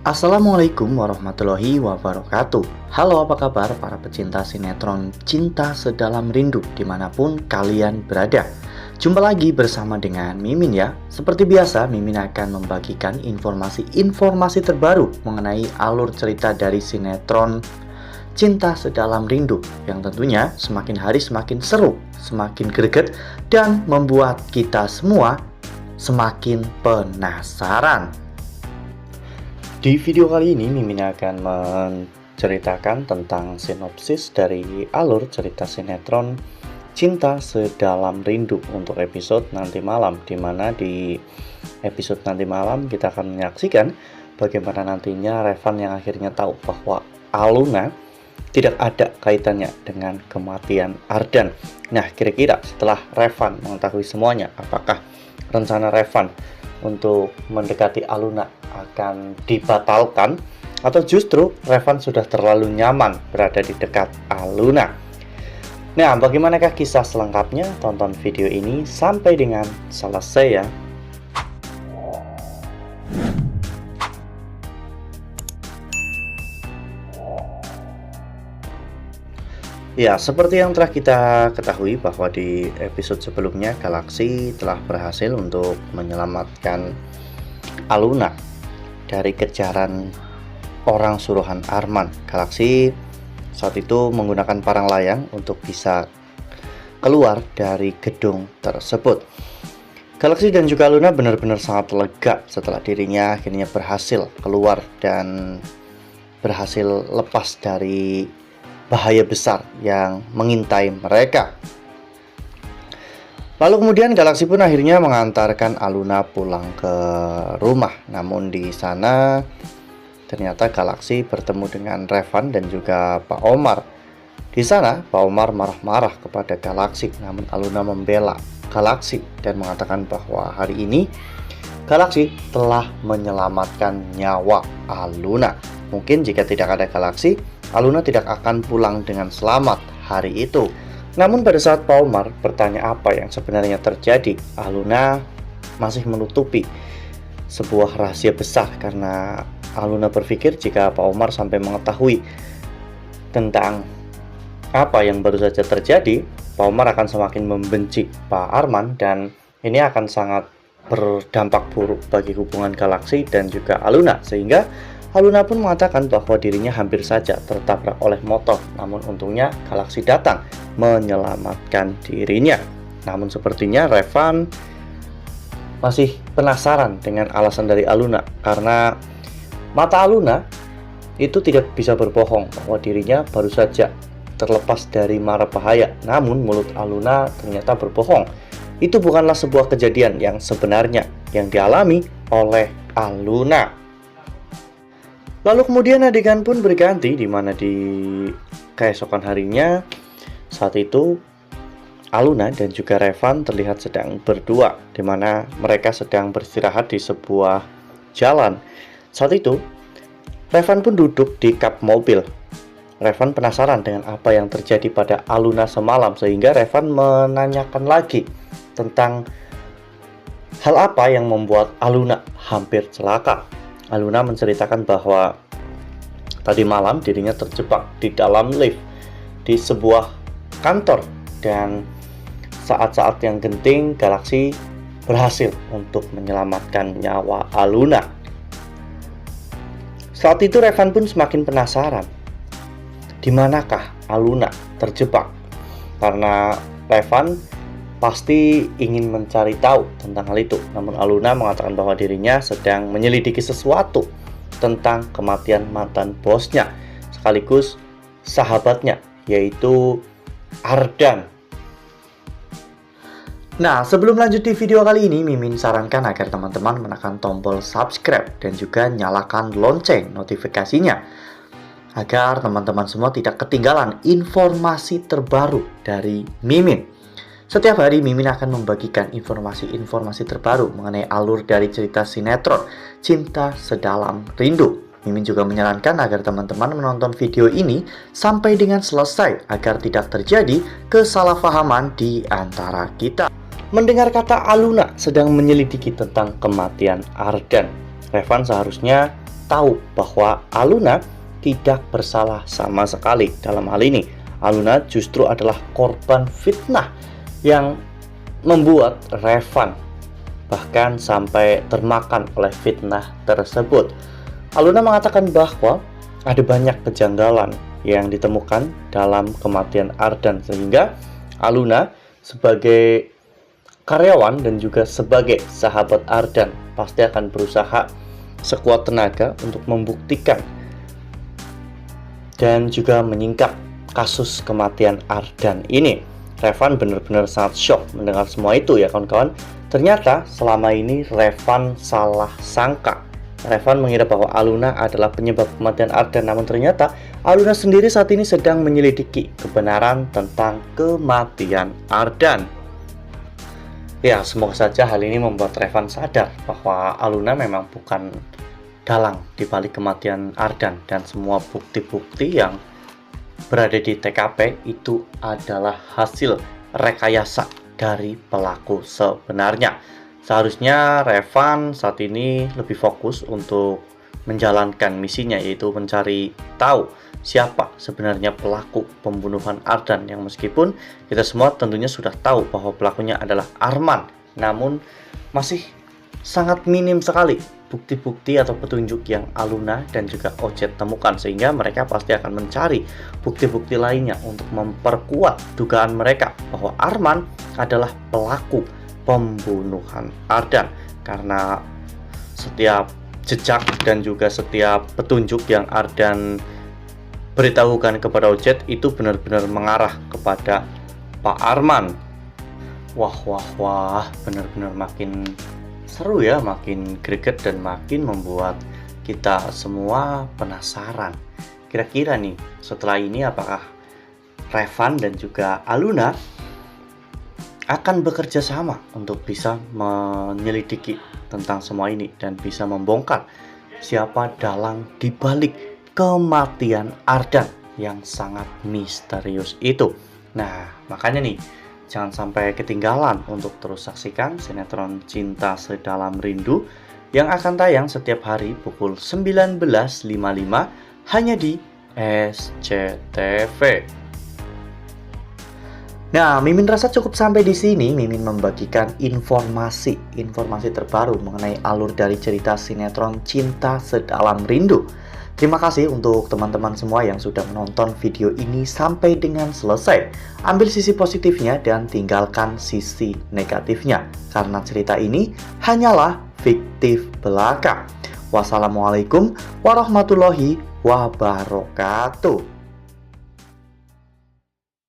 Assalamualaikum warahmatullahi wabarakatuh. Halo, apa kabar para pecinta sinetron Cinta Sedalam Rindu dimanapun kalian berada. Jumpa lagi bersama dengan Mimin ya. Seperti biasa, Mimin akan membagikan informasi-informasi terbaru mengenai alur cerita dari sinetron Cinta Sedalam Rindu yang tentunya semakin hari semakin seru, semakin greget, dan membuat kita semua semakin penasaran. Di video kali ini, Mimin akan menceritakan tentang sinopsis dari alur cerita sinetron Cinta Sedalam Rindu untuk episode nanti malam, di mana di episode nanti malam kita akan menyaksikan bagaimana nantinya Revan yang akhirnya tahu bahwa Aluna tidak ada kaitannya dengan kematian Ardan. Nah, kira-kira setelah Revan mengetahui semuanya, apakah rencana Revan untuk mendekati Aluna akan dibatalkan, atau justru Revan sudah terlalu nyaman berada di dekat Aluna? Nah, bagaimanakah kisah selengkapnya? Tonton video ini sampai dengan selesai ya. Ya, seperti yang telah kita ketahui bahwa di episode sebelumnya Galaxy telah berhasil untuk menyelamatkan Aluna dari kejaran orang suruhan Arman. Galaxy saat itu menggunakan parang layang untuk bisa keluar dari gedung tersebut. Galaxy dan juga Aluna benar-benar sangat lega setelah dirinya akhirnya berhasil keluar dan berhasil lepas dari bahaya besar yang mengintai mereka. Lalu kemudian Galaxy pun akhirnya mengantarkan Aluna pulang ke rumah. Namun di sana ternyata Galaxy bertemu dengan Revan dan juga Pak Omar. Di sana Pak Omar marah-marah kepada Galaxy, namun Aluna membela Galaxy dan mengatakan bahwa hari ini Galaxy telah menyelamatkan nyawa Aluna. Mungkin jika tidak ada Galaxy, Aluna tidak akan pulang dengan selamat hari itu. Namun pada saat Pak Omar bertanya apa yang sebenarnya terjadi, Aluna masih menutupi sebuah rahasia besar, karena Aluna berpikir jika Pak Omar sampai mengetahui tentang apa yang baru saja terjadi, Pak Omar akan semakin membenci Pak Arman, dan ini akan sangat berdampak buruk bagi hubungan Galaxy dan juga Aluna. Sehingga Aluna pun mengatakan bahwa dirinya hampir saja tertabrak oleh motor, namun untungnya Galaxy datang menyelamatkan dirinya. Namun sepertinya Revan masih penasaran dengan alasan dari Aluna, karena mata Aluna itu tidak bisa berbohong bahwa dirinya baru saja terlepas dari mara bahaya. Namun mulut Aluna ternyata berbohong. Itu bukanlah sebuah kejadian yang sebenarnya yang dialami oleh Aluna. Lalu kemudian adegan pun berganti, di mana di keesokan harinya saat itu Aluna dan juga Revan terlihat sedang berdua, di mana mereka sedang beristirahat di sebuah jalan. Saat itu Revan pun duduk di kap mobil. Revan penasaran dengan apa yang terjadi pada Aluna semalam, sehingga Revan menanyakan lagi tentang hal apa yang membuat Aluna hampir celaka. Aluna menceritakan bahwa tadi malam dirinya terjebak di dalam lift di sebuah kantor, dan saat-saat yang genting Galaxy berhasil untuk menyelamatkan nyawa Aluna. Saat itu Revan pun semakin penasaran, di manakah Aluna terjebak, karena Revan pasti ingin mencari tahu tentang hal itu. Namun Aluna mengatakan bahwa dirinya sedang menyelidiki sesuatu tentang kematian mantan bosnya sekaligus sahabatnya, yaitu Ardan. Nah, sebelum lanjut di video kali ini, Mimin sarankan agar teman-teman menekan tombol subscribe dan juga nyalakan lonceng notifikasinya, agar teman-teman semua tidak ketinggalan informasi terbaru dari Mimin. Setiap hari Mimin akan membagikan informasi-informasi terbaru mengenai alur dari cerita sinetron Cinta Sedalam Rindu. Mimin juga menyarankan agar teman-teman menonton video ini sampai dengan selesai agar tidak terjadi kesalahpahaman di antara kita. Mendengar kata Aluna sedang menyelidiki tentang kematian Ardan, Revan seharusnya tahu bahwa Aluna tidak bersalah sama sekali dalam hal ini. Aluna justru adalah korban fitnah yang membuat Revan bahkan sampai termakan oleh fitnah tersebut. Aluna mengatakan bahwa ada banyak kejanggalan yang ditemukan dalam kematian Ardan, sehingga Aluna sebagai karyawan dan juga sebagai sahabat Ardan pasti akan berusaha sekuat tenaga untuk membuktikan dan juga menyingkap kasus kematian Ardan ini. Revan benar-benar sangat shock mendengar semua itu ya kawan-kawan. Ternyata selama ini Revan salah sangka. Revan mengira bahwa Aluna adalah penyebab kematian Ardan, namun ternyata Aluna sendiri saat ini sedang menyelidiki kebenaran tentang kematian Ardan. Ya, semoga saja hal ini membuat Revan sadar bahwa Aluna memang bukan dalang di balik kematian Ardan, dan semua bukti-bukti yang berada di TKP itu adalah hasil rekayasa dari pelaku sebenarnya. Seharusnya Revan saat ini lebih fokus untuk menjalankan misinya, yaitu mencari tahu siapa sebenarnya pelaku pembunuhan Ardan, yang meskipun kita semua tentunya sudah tahu bahwa pelakunya adalah Arman, namun masih sangat minim sekali bukti-bukti atau petunjuk yang Aluna dan juga Ocet temukan, sehingga mereka pasti akan mencari bukti-bukti lainnya untuk memperkuat dugaan mereka bahwa Arman adalah pelaku pembunuhan Ardan. Karena setiap jejak dan juga setiap petunjuk yang Ardan beritahukan kepada Ocet itu benar-benar mengarah kepada Pak Arman. Wah, benar-benar makin seru ya, makin greget dan makin membuat kita semua penasaran. Kira-kira nih setelah ini apakah Revan dan juga Aluna akan bekerja sama untuk bisa menyelidiki tentang semua ini dan bisa membongkar siapa dalang dibalik kematian Ardan yang sangat misterius itu. Nah, makanya nih, jangan sampai ketinggalan untuk terus saksikan sinetron Cinta Sedalam Rindu yang akan tayang setiap hari pukul 19.55 hanya di SCTV. Nah, Mimin rasa cukup sampai di sini. Mimin membagikan informasi terbaru mengenai alur dari cerita sinetron Cinta Sedalam Rindu. Terima kasih untuk teman-teman semua yang sudah menonton video ini sampai dengan selesai. Ambil sisi positifnya dan tinggalkan sisi negatifnya, karena cerita ini hanyalah fiktif belaka. Wassalamualaikum warahmatullahi wabarakatuh.